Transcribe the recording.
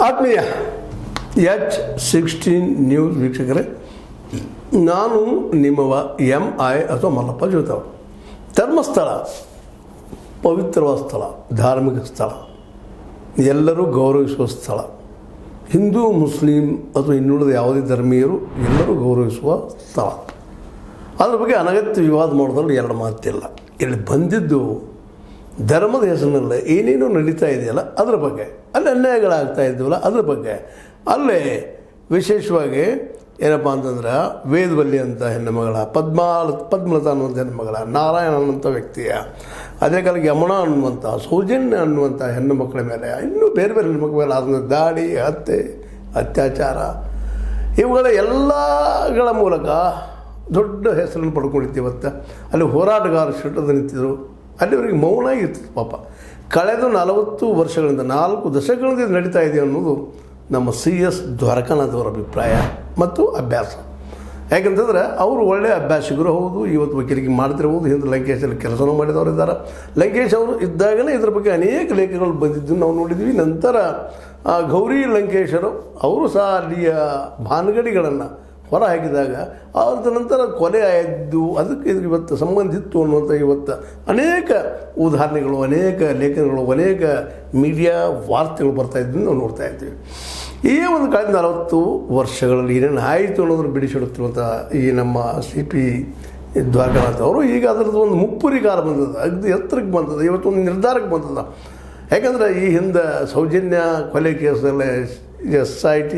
ಆತ್ಮೀಯ H16 news ವೀಕ್ಷಕರೇ, ನಾನು ನಿಮ್ಮವ MI ಅಥವಾ ಮಲ್ಲಪ್ಪ ಜೋತವ. ಧರ್ಮಸ್ಥಳ ಪವಿತ್ರವಾದ ಸ್ಥಳ, ಧಾರ್ಮಿಕ ಸ್ಥಳ, ಎಲ್ಲರೂ ಗೌರವಿಸುವ ಸ್ಥಳ. ಹಿಂದೂ ಮುಸ್ಲಿಂ ಅಥವಾ ಇನ್ನುಳಿದ ಯಾವುದೇ ಧರ್ಮೀಯರು ಎಲ್ಲರೂ ಗೌರವಿಸುವ ಸ್ಥಳ. ಅದ್ರ ಬಗ್ಗೆ ಅನಗತ್ಯ ವಿವಾದ ಮಾಡೋದ್ರಲ್ಲಿ ಎರಡು ಮಾತಿಲ್ಲ. ಇಲ್ಲಿ ಬಂದಿದ್ದು ಧರ್ಮದ ಹೆಸರಿನಲ್ಲ ಏನೇನೋ ನಡೀತಾ ಇದೆಯಲ್ಲ ಅದರ ಬಗ್ಗೆ, ಅಲ್ಲಿ ಅನ್ಯಾಯಗಳಾಗ್ತಾ ಇದ್ದೀವಲ್ಲ ಅದ್ರ ಬಗ್ಗೆ. ಅಲ್ಲೇ ವಿಶೇಷವಾಗಿ ಏನಪ್ಪ ಅಂತಂದ್ರೆ ವೇದವಲ್ಲಿ ಅಂತ ಹೆಣ್ಣುಮಗಳ, ಪದ್ಮಲತಾ ಅನ್ನುವಂಥ ಹೆಣ್ಣುಮಗಳ, ನಾರಾಯಣ ಅನ್ನುವಂಥ ವ್ಯಕ್ತಿಯ, ಅದೇ ಕಾಲಕ್ಕೆ ಯಮುನಾ ಅನ್ನುವಂಥ, ಸೌಜನ್ಯ ಅನ್ನುವಂಥ ಹೆಣ್ಣು ಮಕ್ಕಳ ಮೇಲೆ, ಇನ್ನೂ ಬೇರೆ ಬೇರೆ ಹೆಣ್ಣುಮಕ್ಕಳ ಮೇಲೆ ಅದನ್ನ ದಾಳಿ, ಹತ್ಯೆ, ಅತ್ಯಾಚಾರ ಇವುಗಳ ಎಲ್ಲಗಳ ಮೂಲಕ ದೊಡ್ಡ ಹೆಸರನ್ನು ಪಡ್ಕೊಂಡಿತ್ತು. ಇವತ್ತು ಅಲ್ಲಿ ಹೋರಾಟಗಾರ ಶಿಟ್ಟದ ನಿಂತಿದ್ರು, ಅಲ್ಲಿವರೆಗೆ ಮೌನ ಇರ್ತಿತ್ತು ಪಾಪ. ಕಳೆದ 40 ವರ್ಷಗಳಿಂದ 4 ದಶಕಗಳಿಂದ ನಡೀತಾ ಇದೆ ಅನ್ನೋದು ನಮ್ಮ CS ದ್ವಾರಕಾನಾಥ್ ಅವರ ಅಭಿಪ್ರಾಯ ಮತ್ತು ಅಭ್ಯಾಸ. ಯಾಕಂತಂದರೆ ಅವರು ಒಳ್ಳೆಯ ಅಭ್ಯಾಸಿಗರು ಹೌದು. ಇವತ್ತು ವಕೀಲಿಗೆ ಮಾಡ್ತಿರ್ಬೋದು. ಹಿಂದೆ ಲಂಕೇಶಲ್ಲಿ ಕೆಲಸನೂ ಮಾಡಿದವರು ಇದ್ದಾರೆ. ಲಂಕೇಶ್ ಅವರು ಇದ್ದಾಗಲೇ ಇದ್ರ ಬಗ್ಗೆ ಅನೇಕ ಲೇಖನಗಳು ಬಂದಿದ್ದು ನಾವು ನೋಡಿದ್ವಿ. ನಂತರ ಗೌರಿ ಲಂಕೇಶರು ಅವರು ಸಹ ಅಲ್ಲಿಯ ಭಾನಗಡಿಗಳನ್ನು ಹೊರ ಹಾಕಿದಾಗ ಅದ್ರ ನಂತರ ಕೊಲೆ ಆಯಿದ್ದು ಅದಕ್ಕೆ ಇವತ್ತು ಸಂಬಂಧಿತ್ತು ಅನ್ನುವಂಥ ಇವತ್ತು ಅನೇಕ ಉದಾಹರಣೆಗಳು, ಅನೇಕ ಲೇಖನಗಳು, ಅನೇಕ ಮೀಡಿಯಾ ವಾರ್ತೆಗಳು ಬರ್ತಾಯಿದ್ದನ್ನು ನಾವು ನೋಡ್ತಾ ಇದ್ದೀವಿ. ಈ ಒಂದು ಕಳೆದ 40 ವರ್ಷಗಳಲ್ಲಿ ಏನೇನು ಆಯಿತು ಅನ್ನೋದನ್ನು ಬಿಡಿಸಿಡುತ್ತಿರುವಂಥ ಈ ನಮ್ಮ CP ದ್ವಾರಕಾನಾಥ್ ಅವರು ಈಗ ಅದರದ್ದು ಒಂದು ಮುಪ್ಪುರಿಗಾರ ಬಂದದ, ಅಗ್ದಿ ಎತ್ತರಕ್ಕೆ ಬಂದದ, ಇವತ್ತೊಂದು ನಿರ್ಧಾರಕ್ಕೆ ಬಂದದ. ಯಾಕಂದರೆ ಈ ಹಿಂದೆ ಸೌಜನ್ಯ ಕೊಲೆ ಕೇಸಲ್ಲೇ SIT